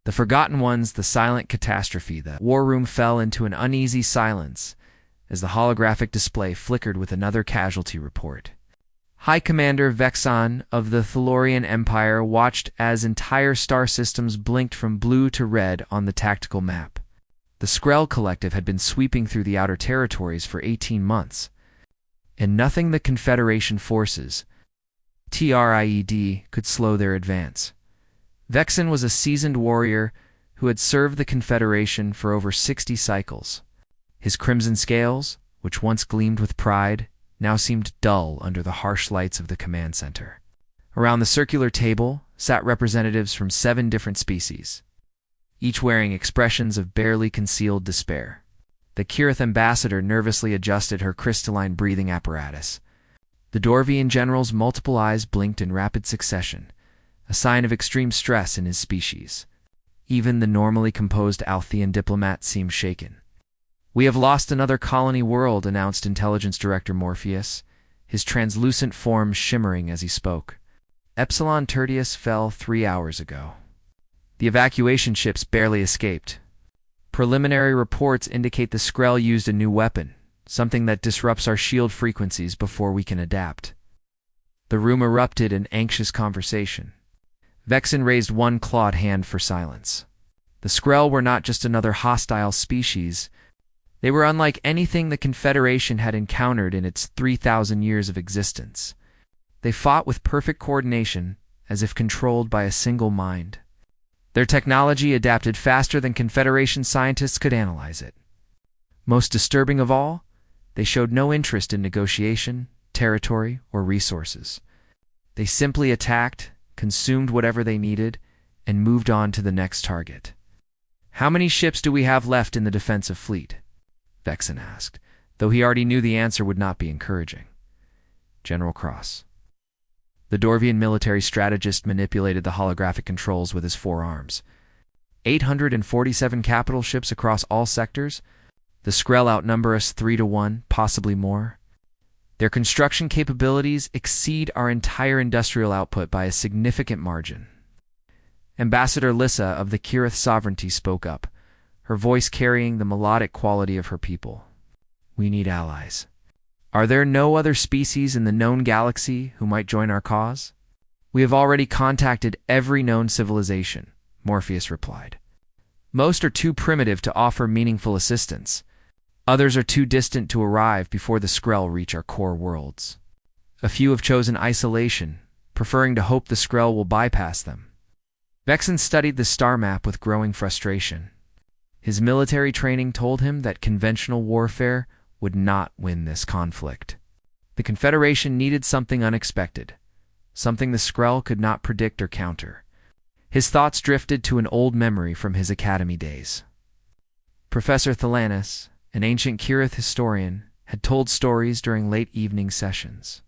The Forgotten Ones, the silent catastrophe. The war room fell into an uneasy silence as the holographic display flickered with another casualty report. High Commander Vexan of the Thalorian Empire watched as entire star systems blinked from blue to red on the tactical map. The Skrell Collective had been sweeping through the outer territories for 18 months, and nothing the Confederation forces, TRIED, could slow their advance. Vexan was a seasoned warrior who had served the Confederation for over 60 cycles. His crimson scales, which once gleamed with pride, now seemed dull under the harsh lights of the command center. Around the circular table sat representatives from 7 different species, each wearing expressions of barely concealed despair. The Kirith ambassador nervously adjusted her crystalline breathing apparatus. The Dorvian general's multiple eyes blinked in rapid succession, a sign of extreme stress in his species. Even the normally composed Althean diplomat seemed shaken. "We have lost another colony world," announced Intelligence Director Morpheus, his translucent form shimmering as he spoke. "Epsilon Tertius fell 3 hours ago. The evacuation ships barely escaped. Preliminary reports indicate the Skrell used a new weapon, something that disrupts our shield frequencies before we can adapt." The room erupted in anxious conversation. Vexan raised one clawed hand for silence. The Skrell were not just another hostile species. They were unlike anything the Confederation had encountered in its 3,000 years of existence. They fought with perfect coordination, as if controlled by a single mind. Their technology adapted faster than Confederation scientists could analyze it. Most disturbing of all, they showed no interest in negotiation, territory, or resources. They simply attacked, consumed whatever they needed, and moved on to the next target. "How many ships do we have left in the defensive fleet?" Vexan asked, though he already knew the answer would not be encouraging. General Cross. The Dorvian military strategist manipulated the holographic controls with his 4 arms. 847 capital ships across all sectors. The Skrell outnumber us 3-1, possibly more. Their construction capabilities exceed our entire industrial output by a significant margin. Ambassador Lissa of the Kirith Sovereignty spoke up, her voice carrying the melodic quality of her people. "We need allies. Are there no other species in the known galaxy who might join our cause?" "We have already contacted every known civilization," Morpheus replied. "Most are too primitive to offer meaningful assistance. Others are too distant to arrive before the Skrell reach our core worlds. A few have chosen isolation, preferring to hope the Skrell will bypass them." Vexan studied the star map with growing frustration. His military training told him that conventional warfare would not win this conflict. The Confederation needed something unexpected, something the Skrell could not predict or counter. His thoughts drifted to an old memory from his academy days. Professor Thalanis, an ancient Kirith historian, had told stories during late evening sessions.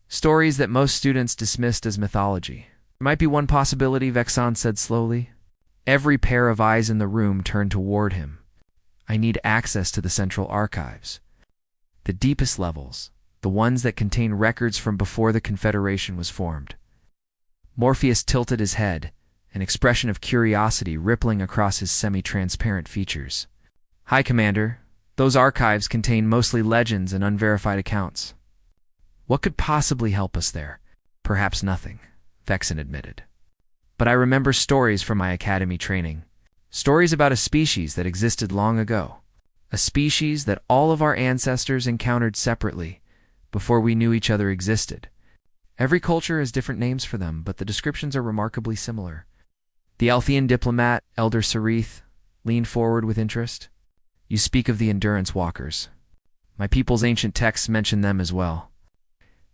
Stories that most students dismissed as mythology. "There might be one possibility," Vexan said slowly. Every pair of eyes in the room turned toward him. "I need access to the central archives. The deepest levels, the ones that contain records from before the Confederation was formed." Morpheus tilted his head, an expression of curiosity rippling across his semi-transparent features. "High Commander, those archives contain mostly legends and unverified accounts. What could possibly help us there?" "Perhaps nothing," Vexan admitted. "But I remember stories from my academy training. Stories about a species that existed long ago. A species that all of our ancestors encountered separately, before we knew each other existed. Every culture has different names for them, but the descriptions are remarkably similar." The Althean diplomat, Elder Sarith, leaned forward with interest. "You speak of the Endurance Walkers. My people's ancient texts mention them as well.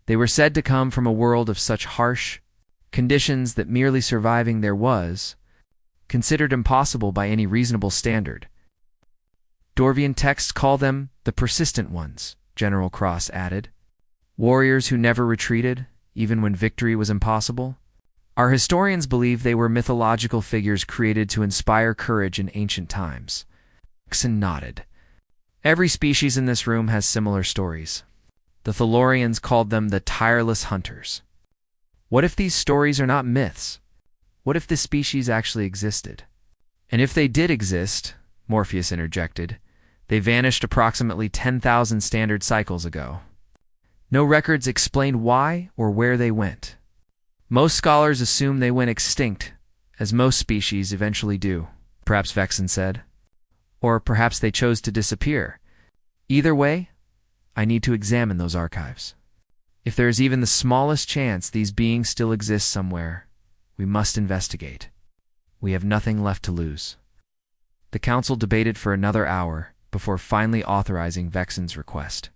They were said to come from a world of such harsh conditions that merely surviving there was considered impossible by any reasonable standard. Dorvian texts call them the Persistent Ones," General Cross added. "Warriors who never retreated, even when victory was impossible. Our historians believe they were mythological figures created to inspire courage in ancient times." Vexan nodded. "Every species in this room has similar stories. The Thalorians called them the Tireless Hunters. What if these stories are not myths? What if this species actually existed?" And if they did exist, Morpheus interjected, they vanished approximately 10,000 standard cycles ago. No records explained why or where they went. Most scholars assume they went extinct, as most species eventually do, perhaps Vexen said. Or perhaps they chose to disappear. Either way, I need to examine those archives. If there is even the smallest chance these beings still exist somewhere, we must investigate. We have nothing left to lose. The council debated for another hour before finally authorizing Vexen's request.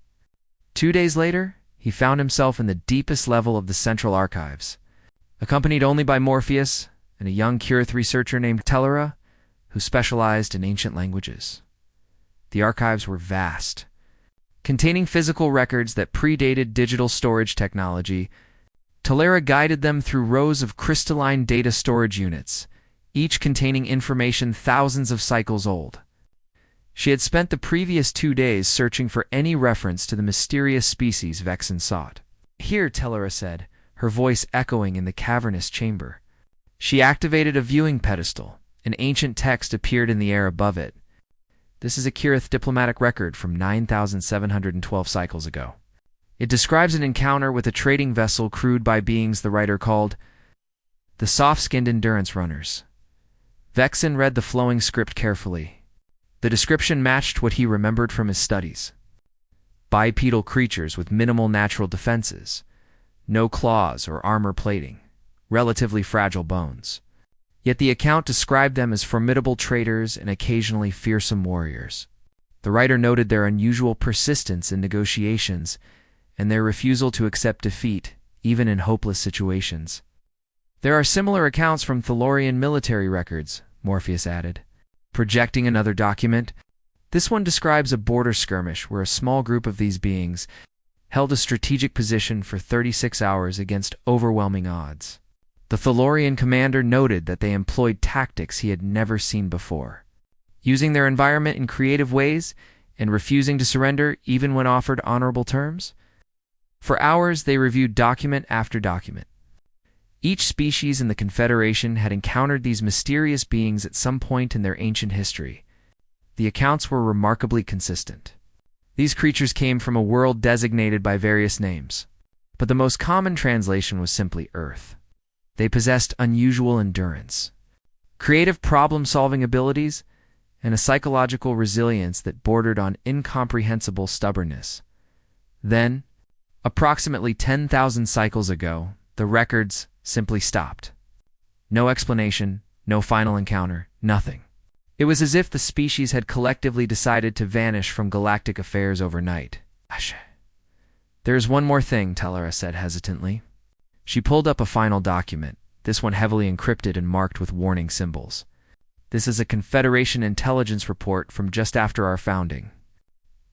2 days later, he found himself in the deepest level of the Central Archives, accompanied only by Morpheus and a young Kirith researcher named Tellera, who specialized in ancient languages. The archives were vast, containing physical records that predated digital storage technology. Tellera guided them through rows of crystalline data storage units, each containing information thousands of cycles old. She had spent the previous 2 days searching for any reference to the mysterious species Vexen sought. Here, Tellera said, her voice echoing in the cavernous chamber. She activated a viewing pedestal. An ancient text appeared in the air above it. This is a Kirith diplomatic record from 9,712 cycles ago. It describes an encounter with a trading vessel crewed by beings the writer called the soft-skinned endurance runners. Vexen read the flowing script carefully. The description matched what he remembered from his studies. Bipedal creatures with minimal natural defenses, no claws or armor plating, relatively fragile bones. Yet the account described them as formidable traders and occasionally fearsome warriors. The writer noted their unusual persistence in negotiations and their refusal to accept defeat, even in hopeless situations. There are similar accounts from Thalorian military records, Morpheus added, projecting another document. This one describes a border skirmish where a small group of these beings held a strategic position for 36 hours against overwhelming odds. The Thalorian commander noted that they employed tactics he had never seen before, using their environment in creative ways and refusing to surrender even when offered honorable terms. For hours, they reviewed document after document. Each species in the Confederation had encountered these mysterious beings at some point in their ancient history. The accounts were remarkably consistent. These creatures came from a world designated by various names, but the most common translation was simply Earth. They possessed unusual endurance, creative problem-solving abilities, and a psychological resilience that bordered on incomprehensible stubbornness. Then, approximately 10,000 cycles ago, the records simply stopped. No explanation, no final encounter, nothing. It was as if the species had collectively decided to vanish from galactic affairs overnight. There is one more thing, Tellera said hesitantly. She pulled up a final document, this one heavily encrypted and marked with warning symbols. This is a Confederation intelligence report from just after our founding.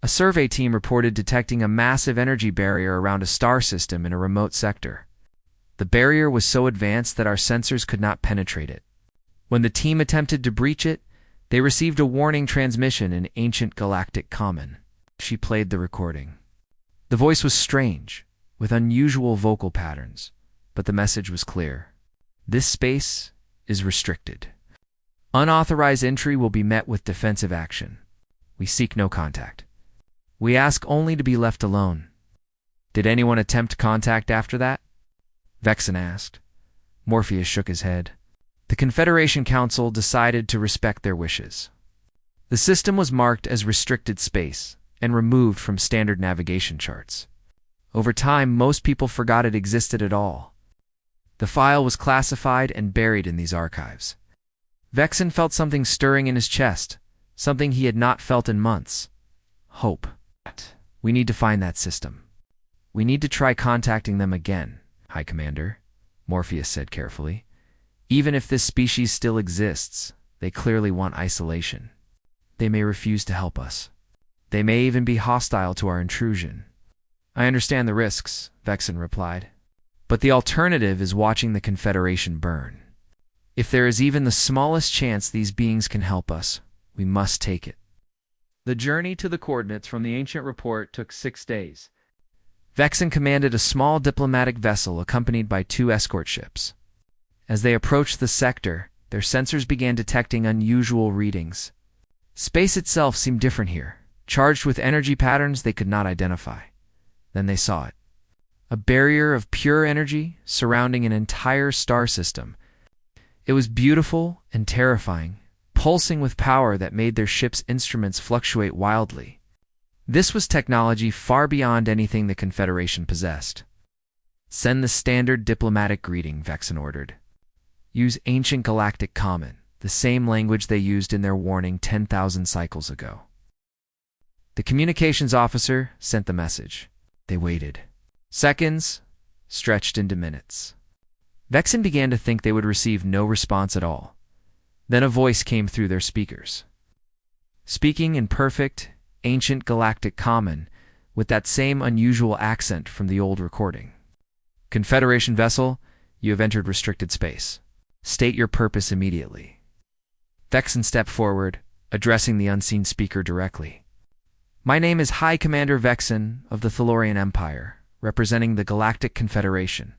A survey team reported detecting a massive energy barrier around a star system in a remote sector. The barrier was so advanced that our sensors could not penetrate it. When the team attempted to breach it, they received a warning transmission in ancient galactic common. She played the recording. The voice was strange, with unusual vocal patterns, but the message was clear. This space is restricted. Unauthorized entry will be met with defensive action. We seek no contact. We ask only to be left alone. Did anyone attempt contact after that? Vexen asked. Morpheus shook his head. The Confederation Council decided to respect their wishes. The system was marked as restricted space and removed from standard navigation charts. Over time, most people forgot it existed at all. The file was classified and buried in these archives. Vexen felt something stirring in his chest, something he had not felt in months. Hope. We need to find that system. We need to try contacting them again, High Commander, Morpheus said carefully. Even if this species still exists, they clearly want isolation. They may refuse to help us. They may even be hostile to our intrusion. I understand the risks, Vexen replied. But the alternative is watching the Confederation burn. If there is even the smallest chance these beings can help us, we must take it. The journey to the coordinates from the ancient report took 6 days. Vexen commanded a small diplomatic vessel accompanied by 2 escort ships. As they approached the sector, their sensors began detecting unusual readings. Space itself seemed different here, charged with energy patterns they could not identify. Then they saw it. A barrier of pure energy surrounding an entire star system. It was beautiful and terrifying, pulsing with power that made their ship's instruments fluctuate wildly. This was technology far beyond anything the Confederation possessed. Send the standard diplomatic greeting, Vexen ordered. Use ancient Galactic common, the same language they used in their warning 10,000 cycles ago. The communications officer sent the message. They waited. Seconds stretched into minutes. Vexen began to think they would receive no response at all. Then a voice came through their speakers. Speaking in perfect, ancient Galactic common, with that same unusual accent from the old recording. Confederation vessel, you have entered restricted space. State your purpose immediately. Vexen stepped forward, addressing the unseen speaker directly. My name is High Commander Vexen of the Thalorian Empire, representing the Galactic Confederation.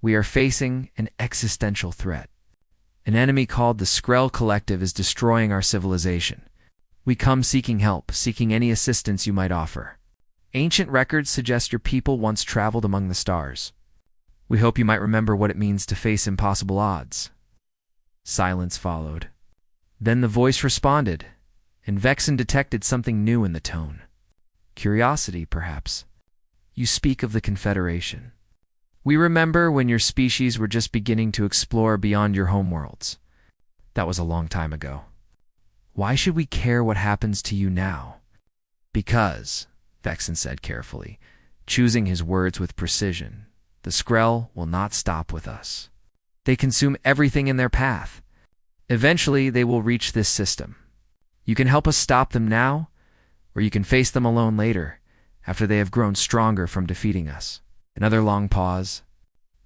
We are facing an existential threat. An enemy called the Skrell Collective is destroying our civilization. We come seeking help, seeking any assistance you might offer. Ancient records suggest your people once traveled among the stars. We hope you might remember what it means to face impossible odds. Silence followed. Then the voice responded, and Vexen detected something new in the tone. Curiosity, perhaps. You speak of the Confederation. We remember when your species were just beginning to explore beyond your homeworlds. That was a long time ago. Why should we care what happens to you now? Because, Vexen said carefully, choosing his words with precision, the Skrell will not stop with us. They consume everything in their path. Eventually, they will reach this system. You can help us stop them now, or you can face them alone later, after they have grown stronger from defeating us. Another long pause.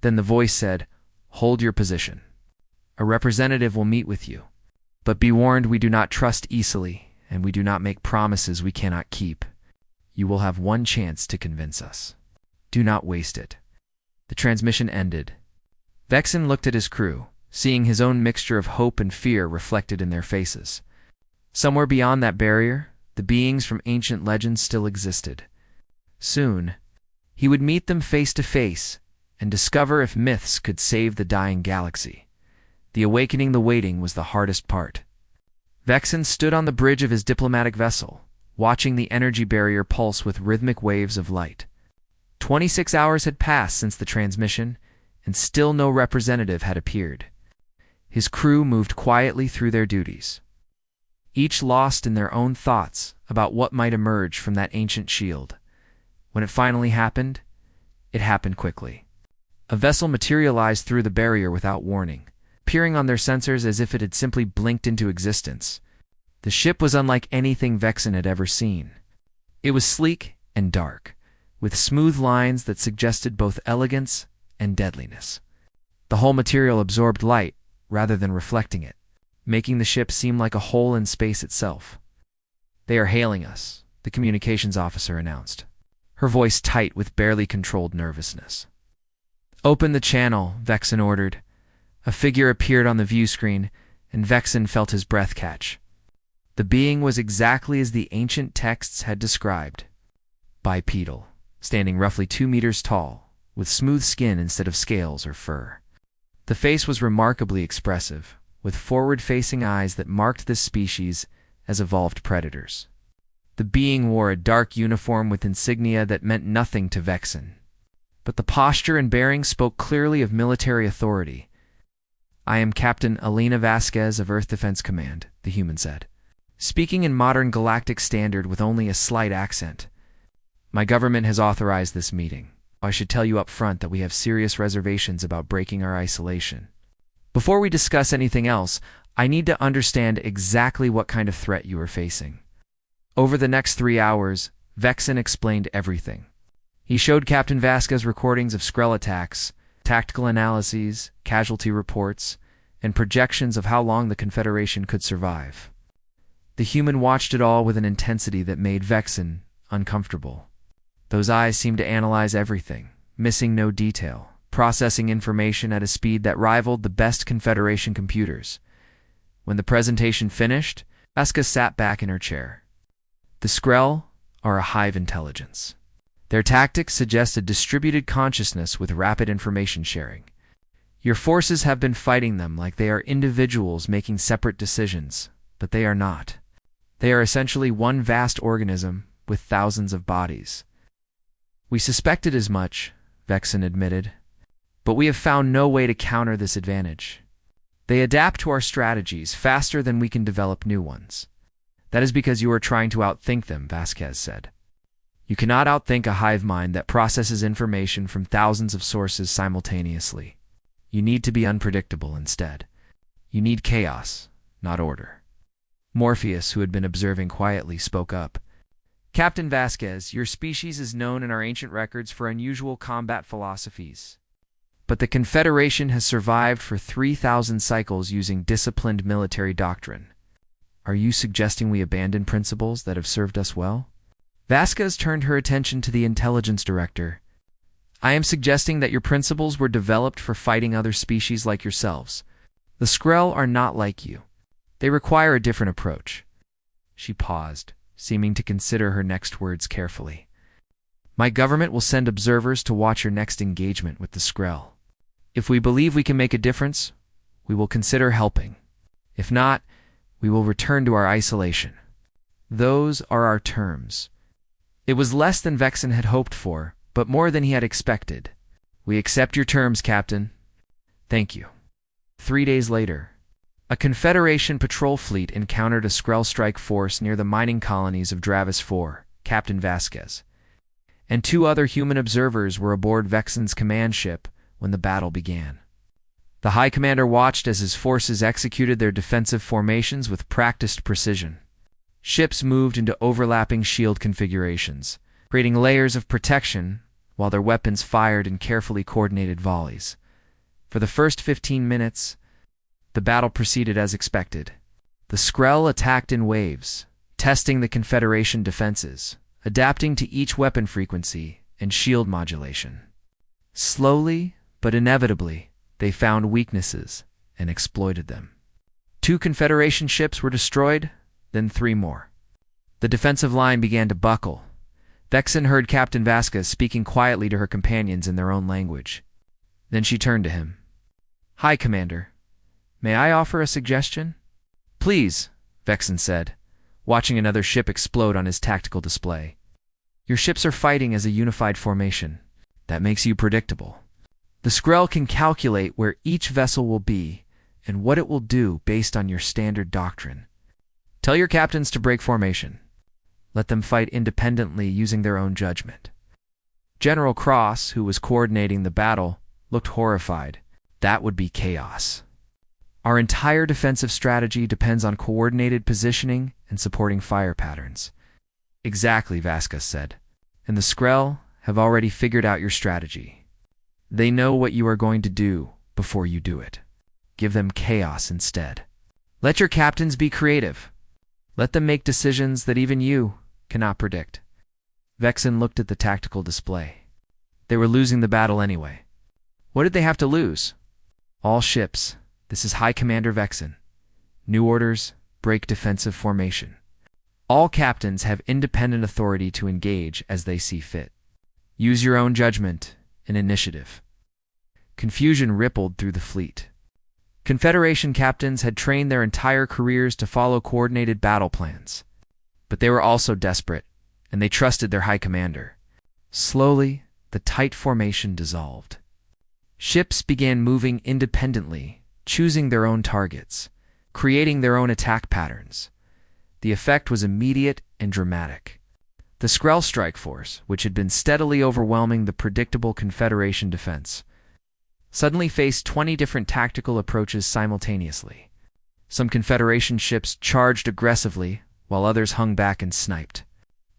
Then the voice said, Hold your position. A representative will meet with you. But be warned, we do not trust easily, and we do not make promises we cannot keep. You will have one chance to convince us. Do not waste it. The transmission ended. Vexen looked at his crew, seeing his own mixture of hope and fear reflected in their faces. Somewhere beyond that barrier, the beings from ancient legends still existed. Soon, he would meet them face to face and discover if myths could save the dying galaxy. The awakening the waiting was the hardest part. Vexen stood on the bridge of his diplomatic vessel, watching the energy barrier pulse with rhythmic waves of light. 26 hours had passed since the transmission, and still no representative had appeared. His crew moved quietly through their duties, each lost in their own thoughts about what might emerge from that ancient shield. When it finally happened, it happened quickly. A vessel materialized through the barrier without warning, appearing on their sensors as if it had simply blinked into existence. The ship was unlike anything Vexen had ever seen. It was sleek and dark, with smooth lines that suggested both elegance and deadliness. The whole material absorbed light rather than reflecting it, making the ship seem like a hole in space itself. They are hailing us, the communications officer announced, her voice tight with barely controlled nervousness. Open the channel, Vexen ordered. A figure appeared on the view screen, and Vexen felt his breath catch. The being was exactly as the ancient texts had described. Bipedal, standing roughly 2 meters tall, with smooth skin instead of scales or fur. The face was remarkably expressive, with forward-facing eyes that marked this species as evolved predators. The being wore a dark uniform with insignia that meant nothing to Vexen, but the posture and bearing spoke clearly of military authority. I am Captain Elena Vasquez of Earth Defense Command, the human said, speaking in modern galactic standard with only a slight accent. My government has authorized this meeting. I should tell you up front that we have serious reservations about breaking our isolation. Before we discuss anything else, I need to understand exactly what kind of threat you are facing. Over the next 3 hours, Vexen explained everything. He showed Captain Vasquez recordings of Skrell attacks, tactical analyses, casualty reports, and projections of how long the Confederation could survive. The human watched it all with an intensity that made Vexen uncomfortable. Those eyes seemed to analyze everything, missing no detail, processing information at a speed that rivaled the best Confederation computers. When the presentation finished, Eska sat back in her chair. The Skrell are a hive intelligence. Their tactics suggest a distributed consciousness with rapid information sharing. Your forces have been fighting them like they are individuals making separate decisions, but they are not. They are essentially one vast organism with thousands of bodies. We suspected as much, Vexen admitted, but we have found no way to counter this advantage. They adapt to our strategies faster than we can develop new ones. That is because you are trying to outthink them, Vasquez said. You cannot outthink a hive mind that processes information from thousands of sources simultaneously. You need to be unpredictable instead. You need chaos, not order. Morpheus, who had been observing quietly, spoke up. Captain Vasquez, your species is known in our ancient records for unusual combat philosophies. But the Confederation has survived for 3,000 cycles using disciplined military doctrine. Are you suggesting we abandon principles that have served us well? Vasquez turned her attention to the intelligence director. I am suggesting that your principles were developed for fighting other species like yourselves. The Skrell are not like you. They require a different approach. She paused, seeming to consider her next words carefully. My government will send observers to watch your next engagement with the Skrell. If we believe we can make a difference, we will consider helping. If not, we will return to our isolation. Those are our terms. It was less than Vexen had hoped for, but more than he had expected. We accept your terms, Captain. Thank you. 3 days later, a Confederation patrol fleet encountered a Skrell strike force near the mining colonies of Dravis 4, Captain Vasquez, and 2 other human observers were aboard Vexen's command ship when the battle began. The High Commander watched as his forces executed their defensive formations with practiced precision. Ships moved into overlapping shield configurations, creating layers of protection while their weapons fired in carefully coordinated volleys. For the first 15 minutes, the battle proceeded as expected. The Skrell attacked in waves, testing the Confederation defenses, adapting to each weapon frequency and shield modulation. Slowly, but inevitably, they found weaknesses and exploited them. 2 Confederation ships were destroyed, then 3 more. The defensive line began to buckle. Vexen heard Captain Vasquez speaking quietly to her companions in their own language. Then she turned to him. Hi, Commander. May I offer a suggestion? Please, Vexen said, watching another ship explode on his tactical display. Your ships are fighting as a unified formation. That makes you predictable. The Skrell can calculate where each vessel will be and what it will do based on your standard doctrine. Tell your captains to break formation. Let them fight independently using their own judgment. General Cross, who was coordinating the battle, looked horrified. That would be chaos. Our entire defensive strategy depends on coordinated positioning and supporting fire patterns. Exactly, Vasquez said. And the Skrell have already figured out your strategy. They know what you are going to do before you do it. Give them chaos instead. Let your captains be creative. Let them make decisions that even you cannot predict. Vexen looked at the tactical display. They were losing the battle anyway. What did they have to lose? All ships. This is High Commander Vexen. New orders, break defensive formation. All captains have independent authority to engage as they see fit. Use your own judgment and initiative. Confusion rippled through the fleet. Confederation captains had trained their entire careers to follow coordinated battle plans. But they were also desperate, and they trusted their High Commander. Slowly, the tight formation dissolved. Ships began moving independently, choosing their own targets, creating their own attack patterns. The effect was immediate and dramatic. The Skrell strike force, which had been steadily overwhelming the predictable Confederation defense, suddenly faced 20 different tactical approaches simultaneously. Some Confederation ships charged aggressively, while others hung back and sniped.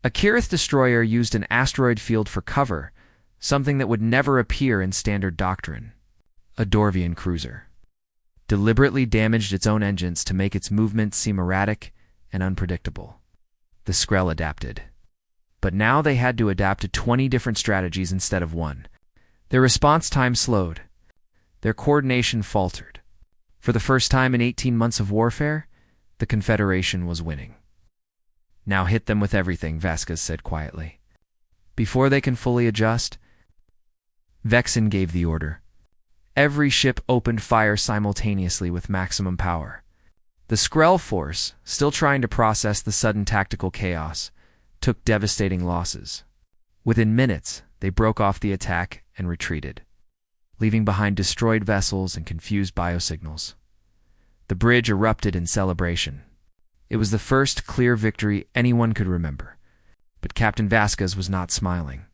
A Kirith destroyer used an asteroid field for cover, something that would never appear in standard doctrine. A Dorvian cruiser deliberately damaged its own engines to make its movements seem erratic and unpredictable. The Skrell adapted. But now they had to adapt to 20 different strategies instead of one. Their response time slowed. Their coordination faltered. For the first time in 18 months of warfare, The Confederation was winning. "Now hit them with everything," Vasquez said quietly. Before they can fully adjust, Vexen gave the order. Every ship opened fire simultaneously with maximum power. The Skrell force, still trying to process the sudden tactical chaos, took devastating losses. Within minutes, they broke off the attack and retreated, leaving behind destroyed vessels and confused biosignals. The bridge erupted in celebration. It was the first clear victory anyone could remember. But Captain Vasquez was not smiling.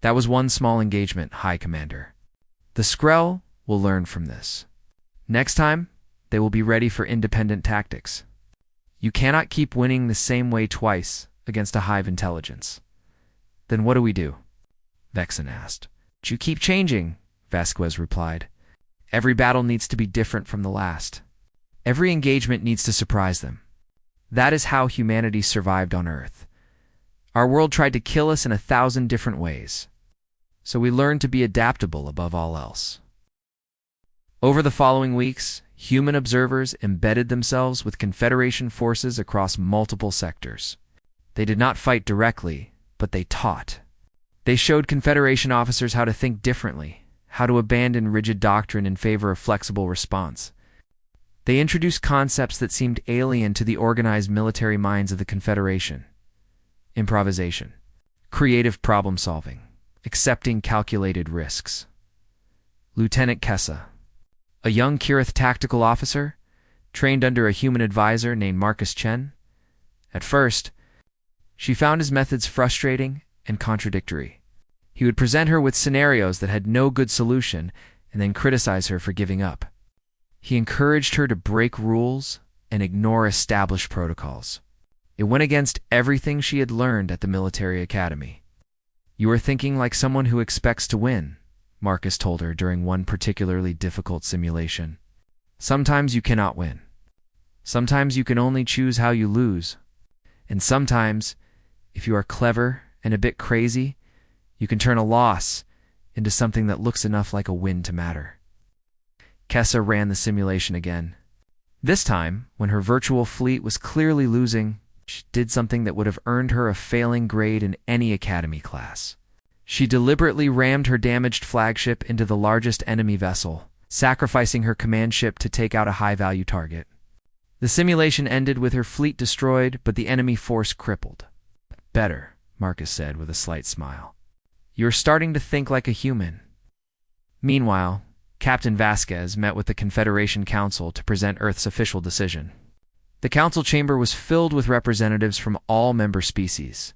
"That was one small engagement, High Commander. The Skrell will learn from this. Next time, they will be ready for independent tactics. You cannot keep winning the same way twice against a hive intelligence." "Then what do we do?" Vexen asked. "You keep changing," Vasquez replied. "Every battle needs to be different from the last. Every engagement needs to surprise them. That is how humanity survived on Earth. Our world tried to kill us in 1,000 different ways. So we learned to be adaptable above all else." Over the following weeks, human observers embedded themselves with Confederation forces across multiple sectors. They did not fight directly, but they taught. They showed Confederation officers how to think differently, how to abandon rigid doctrine in favor of flexible response. They introduced concepts that seemed alien to the organized military minds of the Confederation: improvisation, creative problem-solving, accepting calculated risks. Lieutenant Kessa, a young Kirith tactical officer, trained under a human advisor named Marcus Chen. At first, she found his methods frustrating and contradictory. He would present her with scenarios that had no good solution and then criticize her for giving up. He encouraged her to break rules and ignore established protocols. It went against everything she had learned at the military academy. "You are thinking like someone who expects to win," Marcus told her during one particularly difficult simulation. "Sometimes you cannot win. Sometimes you can only choose how you lose. And sometimes, if you are clever and a bit crazy, you can turn a loss into something that looks enough like a win to matter." Kessa ran the simulation again. This time, when her virtual fleet was clearly losing, she did something that would have earned her a failing grade in any academy class. She deliberately rammed her damaged flagship into the largest enemy vessel, sacrificing her command ship to take out a high-value target. The simulation ended with her fleet destroyed, but the enemy force crippled. "Better," Marcus said with a slight smile. "You're starting to think like a human." Meanwhile, Captain Vasquez met with the Confederation Council to present Earth's official decision. The council chamber was filled with representatives from all member species,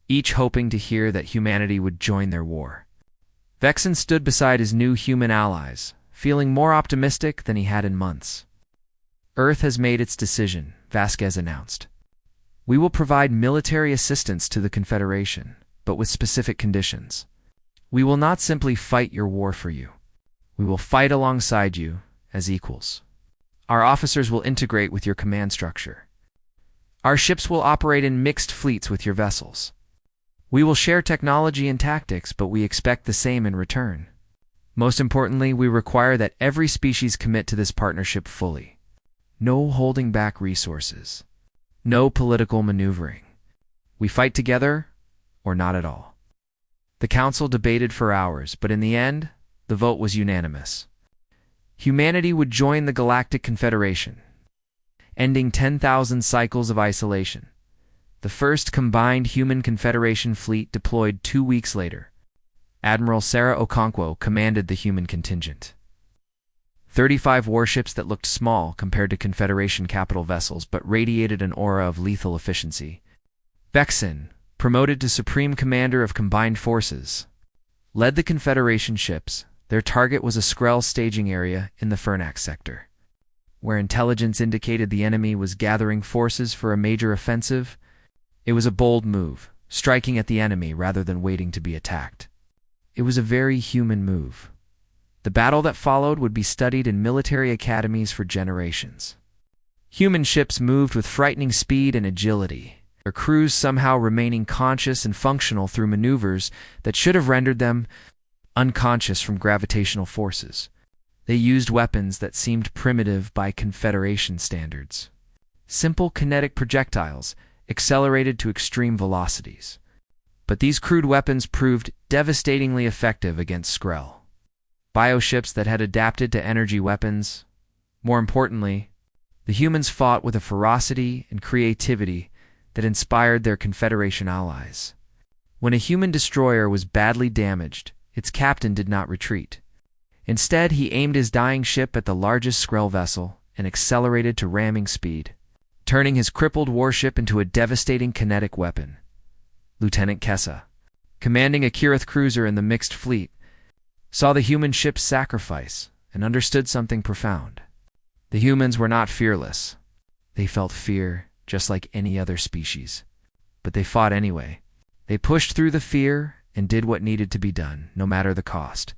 each hoping to hear that humanity would join their war. Vexen stood beside his new human allies, feeling more optimistic than he had in months. "Earth has made its decision," Vasquez announced. "We will provide military assistance to the Confederation, but with specific conditions. We will not simply fight your war for you. We will fight alongside you as equals. Our officers will integrate with your command structure. Our ships will operate in mixed fleets with your vessels. We will share technology and tactics, but we expect the same in return. Most importantly, we require that every species commit to this partnership fully. No holding back resources. No political maneuvering. We fight together or not at all." The council debated for hours, but in the end, the vote was unanimous. Humanity would join the Galactic Confederation, ending 10,000 cycles of isolation. The first combined human Confederation fleet deployed 2 weeks later. Admiral Sarah Okonkwo commanded the human contingent. 35 warships that looked small compared to Confederation capital vessels but radiated an aura of lethal efficiency. Vexen, promoted to Supreme Commander of Combined Forces, led the Confederation ships. Their target was a Skrell staging area in the Fernax sector, where intelligence indicated the enemy was gathering forces for a major offensive. It was a bold move, striking at the enemy rather than waiting to be attacked. It was a very human move. The battle that followed would be studied in military academies for generations. Human ships moved with frightening speed and agility, their crews somehow remaining conscious and functional through maneuvers that should have rendered them unconscious from gravitational forces. They used weapons that seemed primitive by Confederation standards. Simple kinetic projectiles, accelerated to extreme velocities. But these crude weapons proved devastatingly effective against Skrell. Bioships that had adapted to energy weapons. More importantly, the humans fought with a ferocity and creativity that inspired their Confederation allies. When a human destroyer was badly damaged, its captain did not retreat. Instead, he aimed his dying ship at the largest Skrell vessel and accelerated to ramming speed, turning his crippled warship into a devastating kinetic weapon. Lieutenant Kessa, commanding a Kirith cruiser in the mixed fleet, saw the human ship's sacrifice and understood something profound. The humans were not fearless. They felt fear just like any other species. But they fought anyway. They pushed through the fear and did what needed to be done, no matter the cost.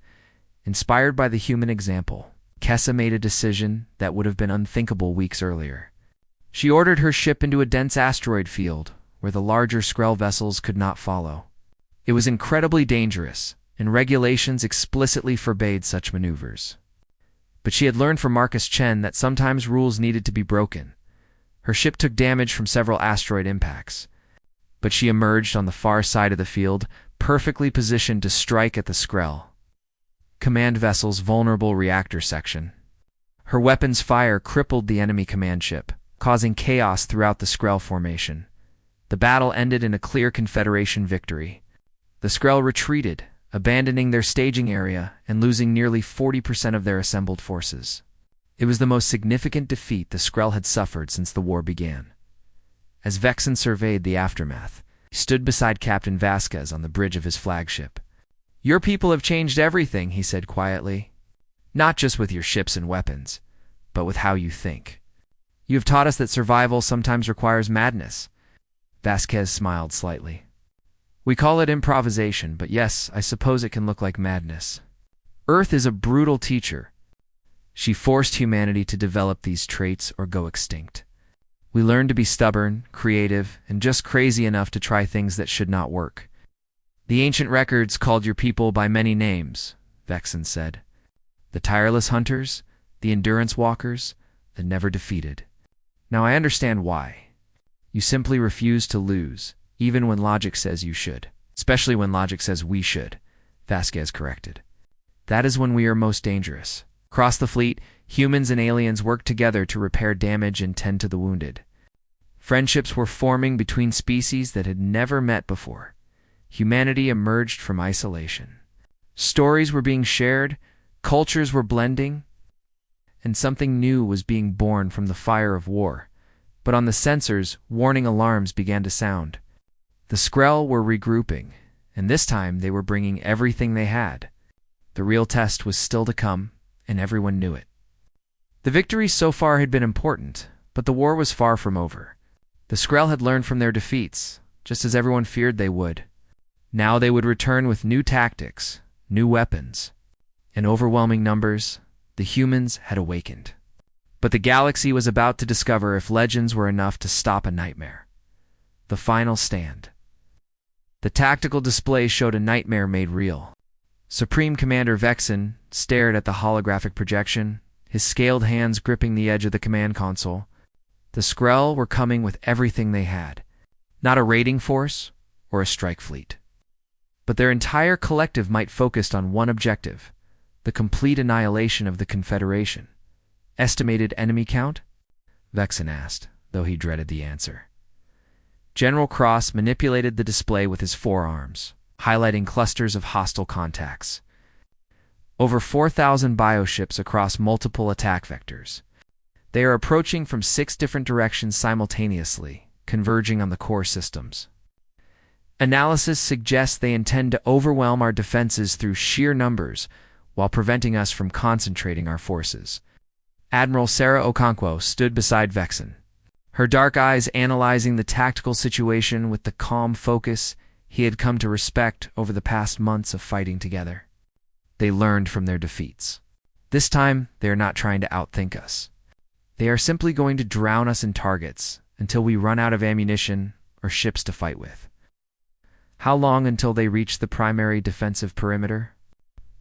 Inspired by the human example, Kessa made a decision that would have been unthinkable weeks earlier. She ordered her ship into a dense asteroid field where the larger Skrell vessels could not follow. It was incredibly dangerous, and regulations explicitly forbade such maneuvers. But she had learned from Marcus Chen that sometimes rules needed to be broken. Her ship took damage from several asteroid impacts, but she emerged on the far side of the field, perfectly positioned to strike at the Skrell command vessel's vulnerable reactor section. Her weapon's fire crippled the enemy command ship, causing chaos throughout the Skrell formation. The battle ended in a clear Confederation victory. The Skrell retreated, abandoning their staging area and losing nearly 40% of their assembled forces. It was the most significant defeat the Skrell had suffered since the war began. As Vexen surveyed the aftermath, he stood beside Captain Vasquez on the bridge of his flagship. "Your people have changed everything," he said quietly. "Not just with your ships and weapons, but with how you think. You have taught us that survival sometimes requires madness." Vasquez smiled slightly. "We call it improvisation, but yes, I suppose it can look like madness. Earth is a brutal teacher. She forced humanity to develop these traits or go extinct. We learned to be stubborn, creative, and just crazy enough to try things that should not work. The ancient records called your people by many names," Vexen said. "The tireless hunters, the endurance walkers, the never defeated. Now I understand why. You simply refuse to lose, even when logic says you should. Especially when logic says we should," Vasquez corrected. "That is when we are most dangerous. Across the fleet, humans and aliens worked together to repair damage and tend to the wounded. Friendships were forming between species that had never met before. Humanity emerged from isolation. Stories were being shared, cultures were blending, and something new was being born from the fire of war. But on the sensors, warning alarms began to sound. The Skrell were regrouping, and this time they were bringing everything they had. The real test was still to come, and everyone knew it. The victories so far had been important, but the war was far from over. The Skrell had learned from their defeats, just as everyone feared they would. Now they would return with new tactics, new weapons. In overwhelming numbers, the humans had awakened. But the galaxy was about to discover if legends were enough to stop a nightmare. The final stand. The tactical display showed a nightmare made real. Supreme Commander Vexen stared at the holographic projection, his scaled hands gripping the edge of the command console. The Skrell were coming with everything they had. Not a raiding force or a strike fleet. But their entire collective might focused on one objective: the complete annihilation of the Confederation. "Estimated enemy count?" Vexen asked, though he dreaded the answer. General Cross manipulated the display with his forearms, highlighting clusters of hostile contacts. Over 4,000 bioships across multiple attack vectors. They are approaching from 6 different directions simultaneously, converging on the core systems. Analysis suggests they intend to overwhelm our defenses through sheer numbers while preventing us from concentrating our forces. Admiral Sarah Okonkwo stood beside Vexen, her dark eyes analyzing the tactical situation with the calm focus he had come to respect over the past months of fighting together. They learned from their defeats. This time, they are not trying to outthink us. They are simply going to drown us in targets until we run out of ammunition or ships to fight with. How long until they reach the primary defensive perimeter?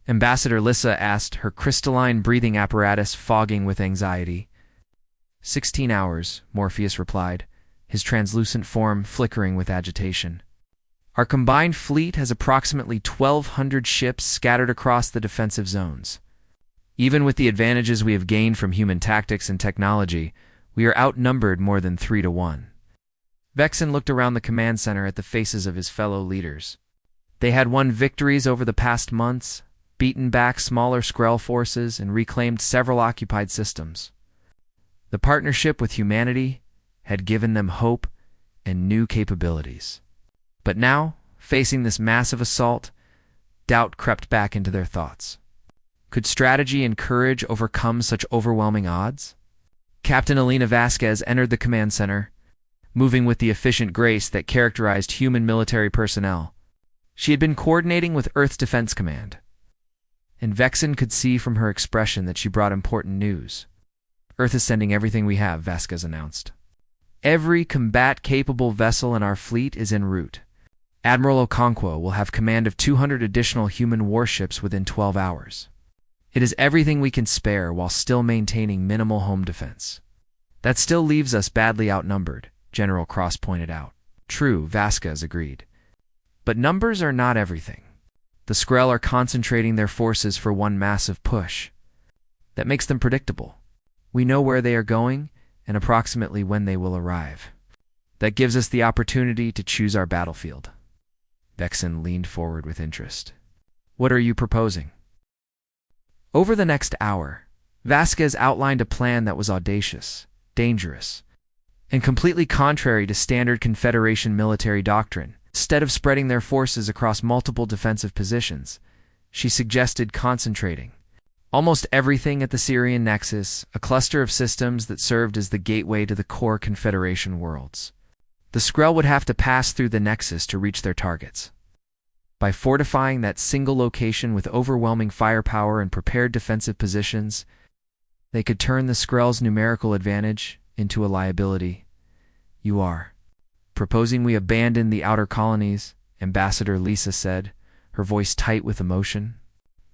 Ambassador Lissa asked, her crystalline breathing apparatus fogging with anxiety. 16 hours, Morpheus replied, his translucent form flickering with agitation. Our combined fleet has approximately 1,200 ships scattered across the defensive zones. Even with the advantages we have gained from human tactics and technology, we are outnumbered more than 3 to 1. Vexen looked around the command center at the faces of his fellow leaders. They had won victories over the past months, beaten back smaller Skrull forces, and reclaimed several occupied systems. The partnership with humanity had given them hope and new capabilities. But now, facing this massive assault, doubt crept back into their thoughts. Could strategy and courage overcome such overwhelming odds? Captain Elena Vasquez entered the command center, moving with the efficient grace that characterized human military personnel. She had been coordinating with Earth's Defense Command, and Vexen could see from her expression that she brought important news. Earth is sending everything we have, Vasquez announced. Every combat-capable vessel in our fleet is en route. Admiral Okonkwo will have command of 200 additional human warships within 12 hours. It is everything we can spare while still maintaining minimal home defense. That still leaves us badly outnumbered, General Cross pointed out. True, Vasquez agreed. But numbers are not everything. The Skrull are concentrating their forces for one massive push. That makes them predictable. We know where they are going and approximately when they will arrive. That gives us the opportunity to choose our battlefield. Vexen leaned forward with interest. What are you proposing? Over the next hour, Vasquez outlined a plan that was audacious, dangerous, and completely contrary to standard Confederation military doctrine. Instead of spreading their forces across multiple defensive positions, she suggested concentrating almost everything at the Syrian Nexus, a cluster of systems that served as the gateway to the core Confederation worlds. The Skrull would have to pass through the Nexus to reach their targets. By fortifying that single location with overwhelming firepower and prepared defensive positions, they could turn the Skrull's numerical advantage into a liability. You are proposing we abandon the outer colonies, Ambassador Lisa said, her voice tight with emotion.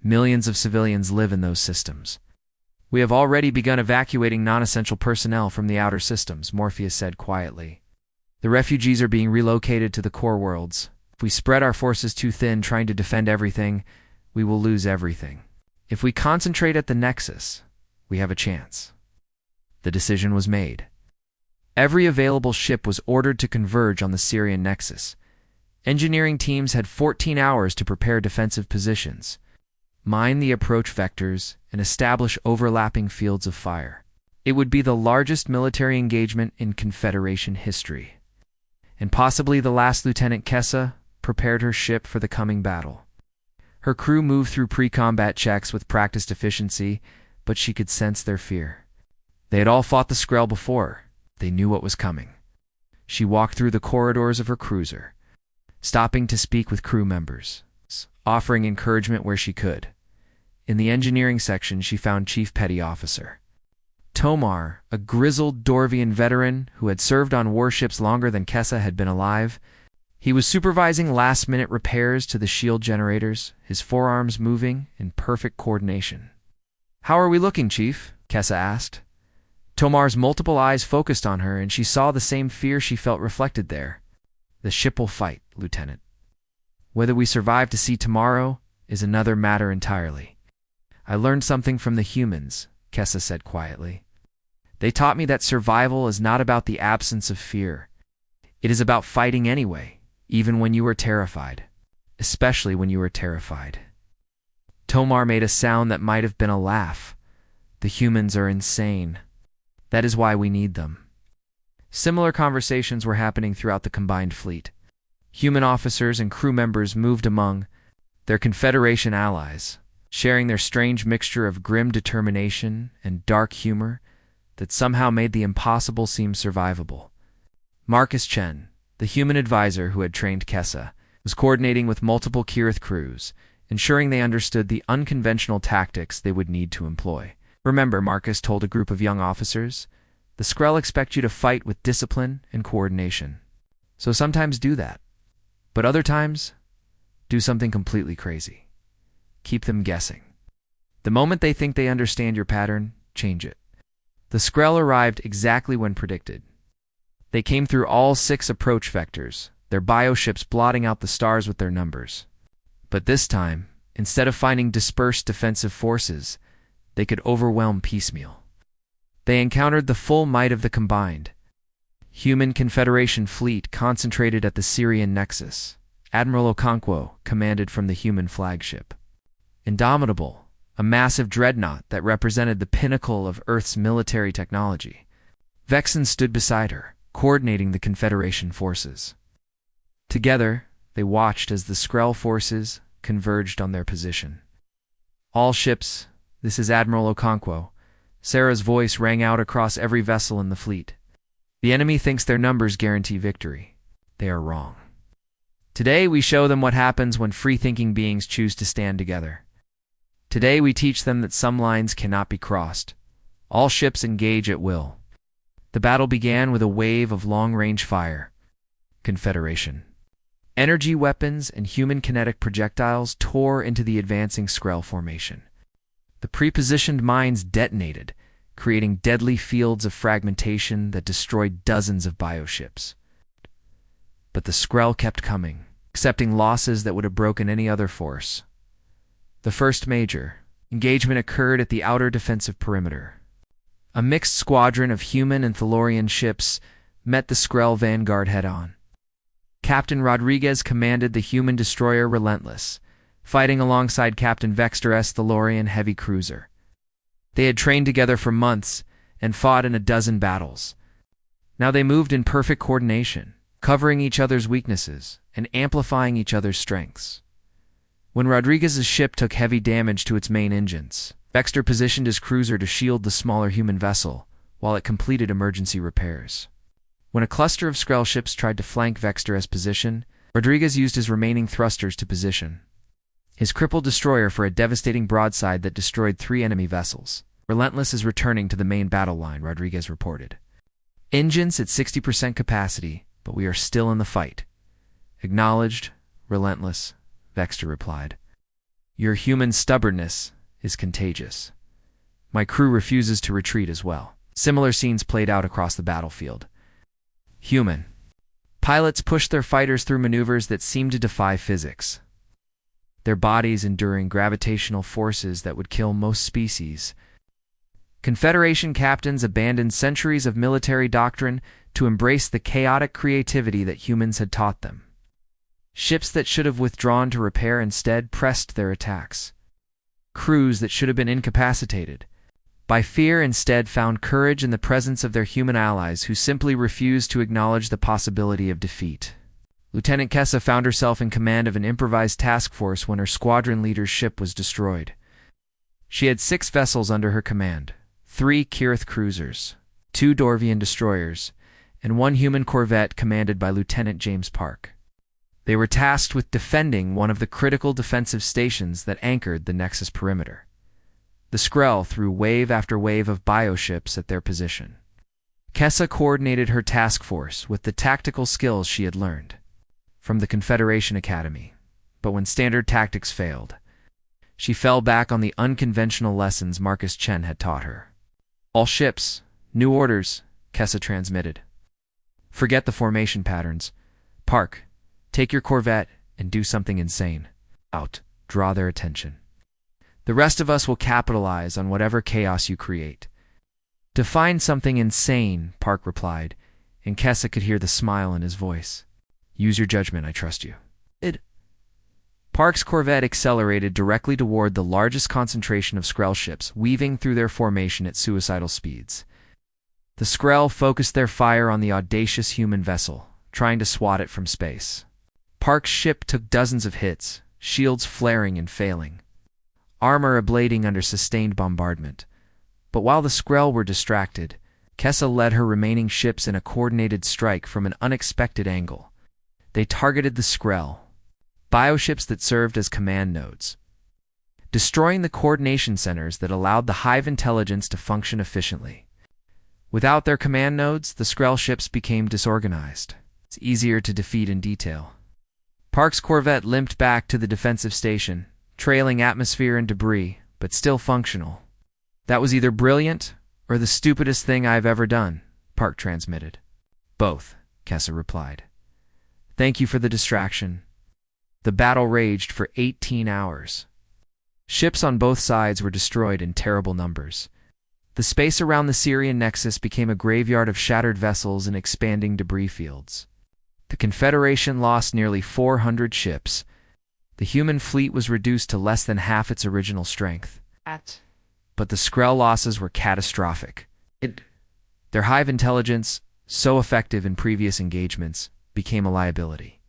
Millions of civilians live in those systems. We have already begun evacuating non-essential personnel from the outer systems, Morpheus said quietly. The refugees are being relocated to the core worlds. If we spread our forces too thin trying to defend everything, we will lose everything. If we concentrate at the Nexus, we have a chance. The decision was made. Every available ship was ordered to converge on the Syrian Nexus. Engineering teams had 14 hours to prepare defensive positions, mine the approach vectors, and establish overlapping fields of fire. It would be the largest military engagement in Confederation history. And possibly the last. Lieutenant Kessa prepared her ship for the coming battle. Her crew moved through pre-combat checks with practiced efficiency, but she could sense their fear. They had all fought the Skrull before. They knew what was coming. She walked through the corridors of her cruiser, stopping to speak with crew members, offering encouragement where she could. In the engineering section, she found Chief Petty Officer Tomar, a grizzled Dorvian veteran who had served on warships longer than Kessa had been alive. He was supervising last-minute repairs to the shield generators, his forearms moving in perfect coordination. "How are we looking, Chief?" Kessa asked. Tomar's multiple eyes focused on her, and she saw the same fear she felt reflected there. "The ship will fight, Lieutenant. Whether we survive to see tomorrow is another matter entirely. I learned something from the humans," Kessa said quietly. "They taught me that survival is not about the absence of fear. It is about fighting anyway, even when you are terrified. Especially when you are terrified." Tomar made a sound that might have been a laugh. "The humans are insane. That is why we need them." Similar conversations were happening throughout the combined fleet. Human officers and crew members moved among their Confederation allies, sharing their strange mixture of grim determination and dark humor that somehow made the impossible seem survivable. Marcus Chen, the human advisor who had trained Kessa, was coordinating with multiple Kirith crews, ensuring they understood the unconventional tactics they would need to employ. "Remember," Marcus told a group of young officers, "the Skrull expect you to fight with discipline and coordination. So sometimes do that. But other times, do something completely crazy. Keep them guessing. The moment they think they understand your pattern, change it. The The Skrell arrived exactly when predicted. They came through all 6 approach vectors, their bioships blotting out the stars with their numbers. But this time, instead of finding dispersed defensive forces, they could overwhelm piecemeal. They encountered the full might of the combined human Confederation fleet concentrated at the Syrian Nexus. Admiral Okonkwo commanded from the human flagship. Indomitable, a massive dreadnought that represented the pinnacle of Earth's military technology. Vexen stood beside her, coordinating the Confederation forces. Together, they watched as the Skrell forces converged on their position. All ships, this is Admiral Okonkwo. Sarah's voice rang out across every vessel in the fleet. The enemy thinks their numbers guarantee victory. They are wrong. Today we show them what happens when free-thinking beings choose to stand together. Today we teach them that some lines cannot be crossed. All ships engage at will. The battle began with a wave of long-range fire. Confederation. Energy weapons and human kinetic projectiles tore into the advancing Skrell formation. The pre-positioned mines detonated, creating deadly fields of fragmentation that destroyed dozens of bioships. But the Skrell kept coming, accepting losses that would have broken any other force. The first major engagement occurred at the outer defensive perimeter. A mixed squadron of human and Thalorian ships met the Skrell vanguard head-on. Captain Rodriguez commanded the human destroyer Relentless, fighting alongside Captain Vexter's Thalorian heavy cruiser. They had trained together for months and fought in a dozen battles. Now they moved in perfect coordination, covering each other's weaknesses and amplifying each other's strengths. When Rodriguez's ship took heavy damage to its main engines, Vexter positioned his cruiser to shield the smaller human vessel while it completed emergency repairs. When a cluster of Skrell ships tried to flank Vexter's position, Rodriguez used his remaining thrusters to position his crippled destroyer for a devastating broadside that destroyed 3 enemy vessels. Relentless is returning to the main battle line, Rodriguez reported. Engines at 60% capacity, but we are still in the fight. Acknowledged, Relentless, Vexter replied. Your human stubbornness is contagious. My crew refuses to retreat as well. Similar scenes played out across the battlefield. Human. Pilots pushed their fighters through maneuvers that seemed to defy physics, their bodies enduring gravitational forces that would kill most species. Confederation captains abandoned centuries of military doctrine to embrace the chaotic creativity that humans had taught them. Ships that should have withdrawn to repair instead pressed their attacks. Crews that should have been incapacitated by fear instead found courage in the presence of their human allies who simply refused to acknowledge the possibility of defeat. Lieutenant Kessa found herself in command of an improvised task force when her squadron leader's ship was destroyed. She had 6 vessels under her command, 3 Kirith cruisers, 2 Dorvian destroyers, and 1 human corvette commanded by Lieutenant James Park. They were tasked with defending one of the critical defensive stations that anchored the Nexus perimeter. The Skrell threw wave after wave of bioships at their position. Kessa coordinated her task force with the tactical skills she had learned from the Confederation Academy, but when standard tactics failed, she fell back on the unconventional lessons Marcus Chen had taught her. All ships, new orders, Kessa transmitted. Forget the formation patterns. Park, take your corvette and do something insane. Out, draw their attention. The rest of us will capitalize on whatever chaos you create. Define something insane, Park replied, and Kessa could hear the smile in his voice. Use your judgment, I trust you. Park's corvette accelerated directly toward the largest concentration of Skrell ships, weaving through their formation at suicidal speeds. The Skrell focused their fire on the audacious human vessel, trying to swat it from space. Park's ship took dozens of hits, shields flaring and failing, armor ablating under sustained bombardment. But while the Skrell were distracted, Kessa led her remaining ships in a coordinated strike from an unexpected angle. They targeted the Skrell, bioships that served as command nodes, destroying the coordination centers that allowed the hive intelligence to function efficiently. Without their command nodes, the Skrell ships became disorganized. It's easier to defeat in detail. Park's corvette limped back to the defensive station, trailing atmosphere and debris, but still functional. That was either brilliant Or the stupidest thing I've ever done, Park transmitted. Both, Kessa replied. Thank you for the distraction. The battle raged for 18 hours. Ships on both sides were destroyed in terrible numbers. The space around the Syrian nexus became a graveyard of shattered vessels and expanding debris fields. The Confederation lost nearly 400 ships. The human fleet was reduced to less than half its original strength. But the Skrull losses were catastrophic. Their hive intelligence, so effective in previous engagements, became a liability.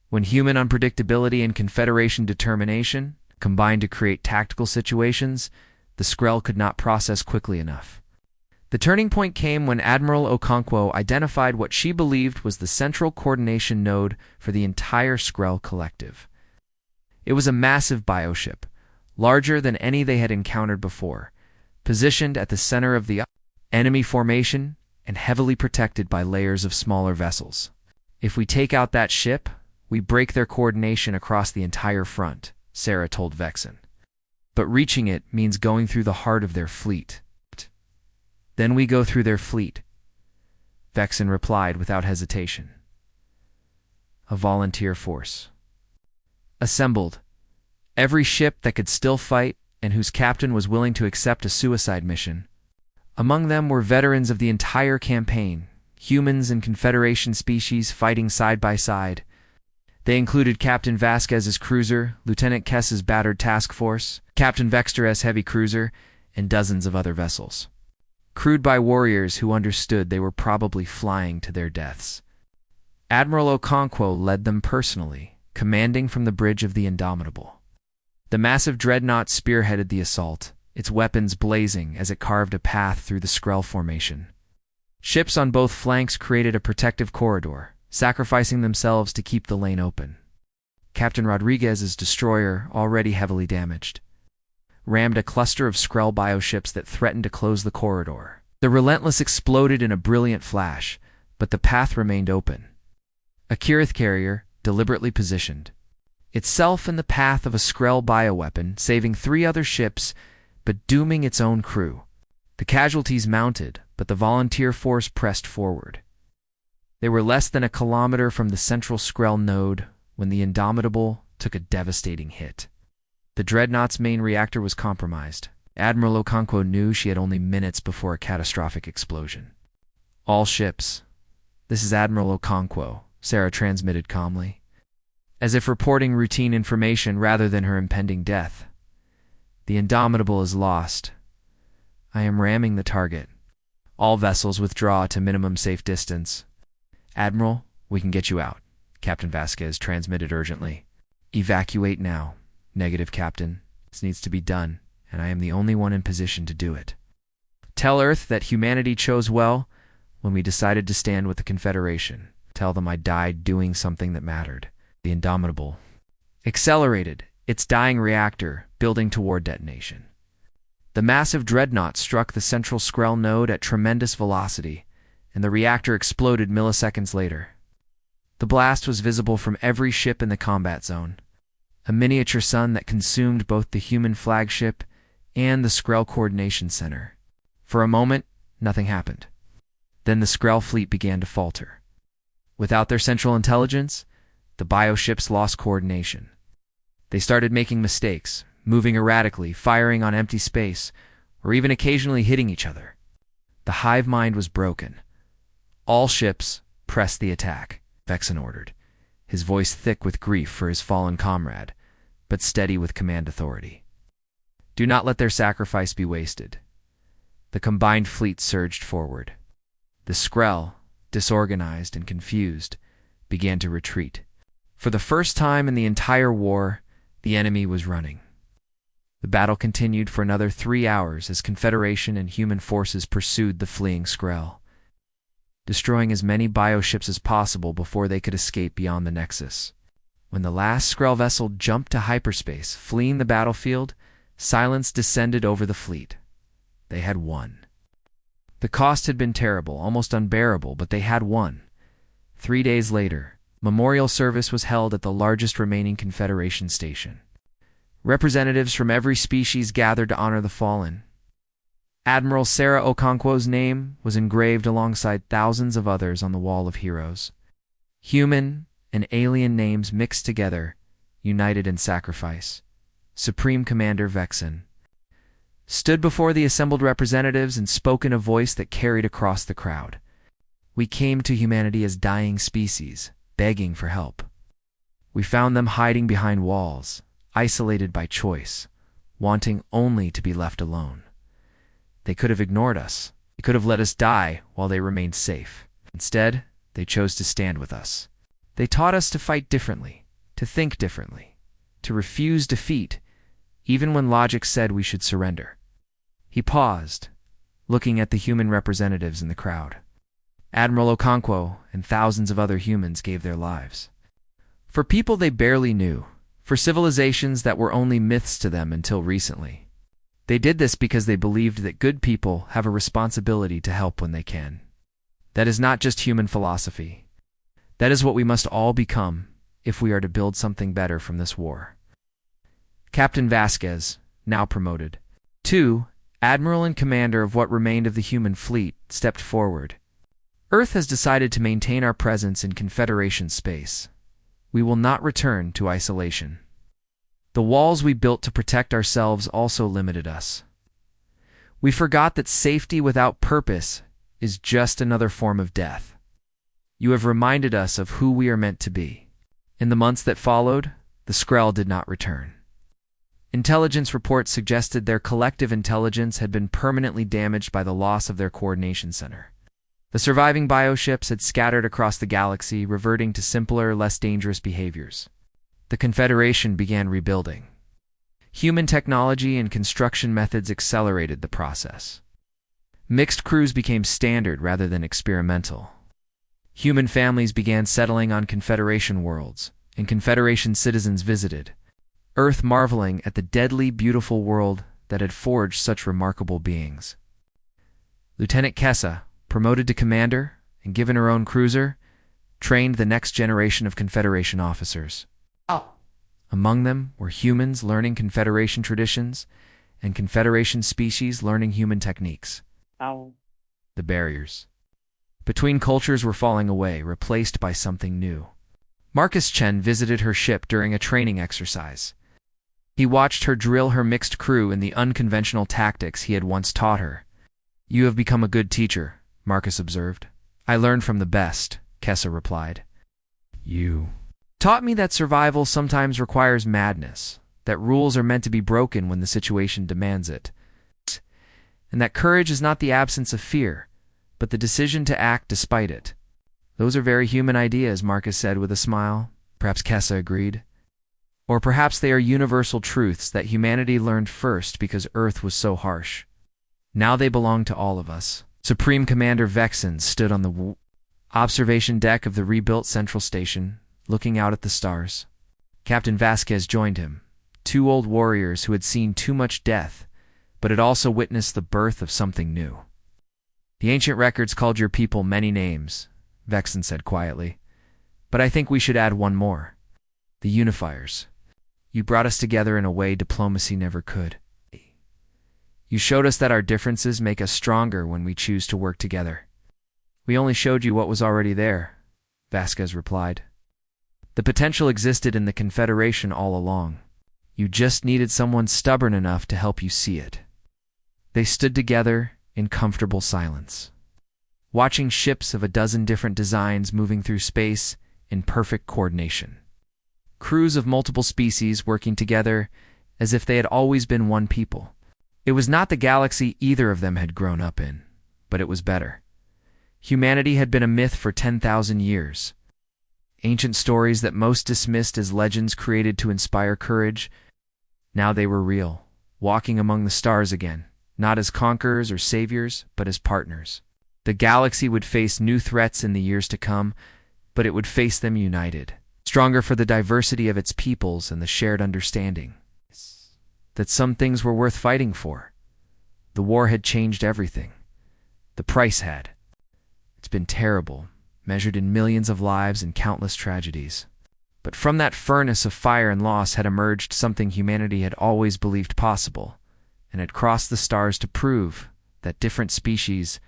When human unpredictability and Confederation determination combined to create tactical situations, the Skrull could not process quickly enough. The turning point came when Admiral Okonkwo identified what she believed was the central coordination node for the entire Skrull collective. It was a massive bioship, larger than any they had encountered before, positioned at the center of the enemy formation and heavily protected by layers of smaller vessels. If we take out that ship, we break their coordination across the entire front, Sarah told Vexen. But reaching it means going through the heart of their fleet. Then we go through their fleet, Vexen replied without hesitation. A volunteer force. Assembled. Every ship that could still fight and whose captain was willing to accept a suicide mission. Among them were veterans of the entire campaign, humans and Confederation species fighting side by side. They included Captain Vasquez's cruiser, Lieutenant Kess's battered task force, Captain Vexter's heavy cruiser, and dozens of other vessels. Crewed by warriors who understood they were probably flying to their deaths. Admiral Okonkwo led them personally, commanding from the bridge of the Indomitable. The massive dreadnought spearheaded the assault, its weapons blazing as it carved a path through the Skrull formation. Ships on both flanks created a protective corridor, sacrificing themselves to keep the lane open. Captain Rodriguez's destroyer, already heavily damaged, rammed a cluster of Skrull bioships that threatened to close the corridor. The Relentless exploded in a brilliant flash, but the path remained open. A Kirith carrier, deliberately positioned, itself in the path of a Skrull bioweapon, saving 3 other ships, but dooming its own crew. The casualties mounted, but the volunteer force pressed forward. They were less than a kilometer from the central Skrull node when the Indomitable took a devastating hit. The Dreadnought's main reactor was compromised. Admiral Okonkwo knew she had only minutes before a catastrophic explosion. All ships. This is Admiral Okonkwo, Sarah transmitted calmly, as if reporting routine information rather than her impending death. The Indomitable is lost. I am ramming the target. All vessels withdraw to minimum safe distance. Admiral, we can get you out, Captain Vasquez transmitted urgently. Evacuate now. Negative, Captain. This needs to be done, and I am the only one in position to do it. Tell Earth that humanity chose well when we decided to stand with the Confederation. Tell them I died doing something that mattered. The Indomitable accelerated, its dying reactor building toward detonation. The massive dreadnought struck the central Skrull node at tremendous velocity, and the reactor exploded milliseconds later. The blast was visible from every ship in the combat zone, a miniature sun that consumed both the human flagship and the Skrull Coordination Center. For a moment, nothing happened. Then the Skrull fleet began to falter. Without their central intelligence, the bioships lost coordination. They started making mistakes, moving erratically, firing on empty space, or even occasionally hitting each other. The hive mind was broken. All ships, press the attack, Vexen ordered, his voice thick with grief for his fallen comrade, but steady with command authority. Do not let their sacrifice be wasted. The combined fleet surged forward. The Skrull, disorganized and confused, began to retreat. For the first time in the entire war, the enemy was running. The battle continued for another 3 hours as Confederation and human forces pursued the fleeing Skrull, destroying as many bioships as possible before they could escape beyond the Nexus. When the last Skrull vessel jumped to hyperspace, fleeing the battlefield, silence descended over the fleet. They had won. The cost had been terrible, almost unbearable, but they had won. 3 days later, memorial service was held at the largest remaining Confederation station. Representatives from every species gathered to honor the fallen. Admiral Sarah Okonkwo's name was engraved alongside thousands of others on the Wall of Heroes. Human and alien names mixed together, united in sacrifice. Supreme Commander Vexen stood before the assembled representatives and spoke in a voice that carried across the crowd. We came to humanity as dying species, begging for help. We found them hiding behind walls, isolated by choice, wanting only to be left alone. They could have ignored us. They could have let us die while they remained safe. Instead, they chose to stand with us. They taught us to fight differently, to think differently, to refuse defeat, even when logic said we should surrender. He paused, looking at the human representatives in the crowd. Admiral Okonkwo and thousands of other humans gave their lives. For people they barely knew, for civilizations that were only myths to them until recently. They did this because they believed that good people have a responsibility to help when they can. That is not just human philosophy. That is what we must all become if we are to build something better from this war. Captain Vasquez, now promoted to Admiral and Commander of what remained of the human fleet, stepped forward. Earth has decided to maintain our presence in Confederation space. We will not return to isolation. The walls we built to protect ourselves also limited us. We forgot that safety without purpose is just another form of death. You have reminded us of who we are meant to be. In the months that followed, the Skrell did not return. Intelligence reports suggested their collective intelligence had been permanently damaged by the loss of their coordination center. The surviving bioships had scattered across the galaxy, reverting to simpler, less dangerous behaviors. The Confederation began rebuilding. Human technology and construction methods accelerated the process. Mixed crews became standard rather than experimental. Human families began settling on Confederation worlds, and Confederation citizens visited, Earth marveling at the deadly beautiful world that had forged such remarkable beings. Lieutenant Kessa, promoted to commander and given her own cruiser, trained the next generation of Confederation officers. Among them were humans learning Confederation traditions and Confederation species learning human techniques. The barriers between cultures were falling away, replaced by something new. Marcus Chen visited her ship during a training exercise. He watched her drill her mixed crew in the unconventional tactics he had once taught her. You have become a good teacher, Marcus observed. I learned from the best, Kessa replied. You taught me that survival sometimes requires madness, that rules are meant to be broken when the situation demands it, and that courage is not the absence of fear, but the decision to act despite it. Those are very human ideas, Marcus said with a smile. Perhaps Kessa agreed. Or perhaps they are universal truths that humanity learned first because Earth was so harsh. Now they belong to all of us. Supreme Commander Vexen stood on the observation deck of the rebuilt Central Station, looking out at the stars. Captain Vasquez joined him, two old warriors who had seen too much death, but had also witnessed the birth of something new. The ancient records called your people many names, Vexen said quietly, but I think we should add one more. The Unifiers. You brought us together in a way diplomacy never could. You showed us that our differences make us stronger when we choose to work together. We only showed you what was already there, Vasquez replied. The potential existed in the Confederation all along. You just needed someone stubborn enough to help you see it. They stood together in comfortable silence, watching ships of a dozen different designs moving through space in perfect coordination. Crews of multiple species working together as if they had always been one people. It was not the galaxy either of them had grown up in, but it was better. Humanity had been a myth for 10,000 years. Ancient stories that most dismissed as legends created to inspire courage, now they were real, walking among the stars again, not as conquerors or saviors, but as partners. The galaxy would face new threats in the years to come, but it would face them united, stronger for the diversity of its peoples and the shared understanding that some things were worth fighting for. The war had changed everything. The price had. It's been terrible, measured in millions of lives and countless tragedies. But from that furnace of fire and loss had emerged something humanity had always believed possible, and had crossed the stars to prove that different species,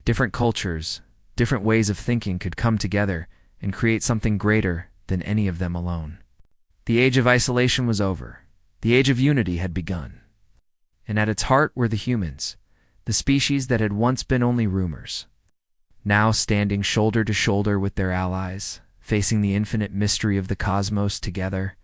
different cultures, different ways of thinking could come together and create something greater than any of them alone. The age of isolation was over. The age of unity had begun. And at its heart were the humans, the species that had once been only rumors, now standing shoulder to shoulder with their allies, facing the infinite mystery of the cosmos together.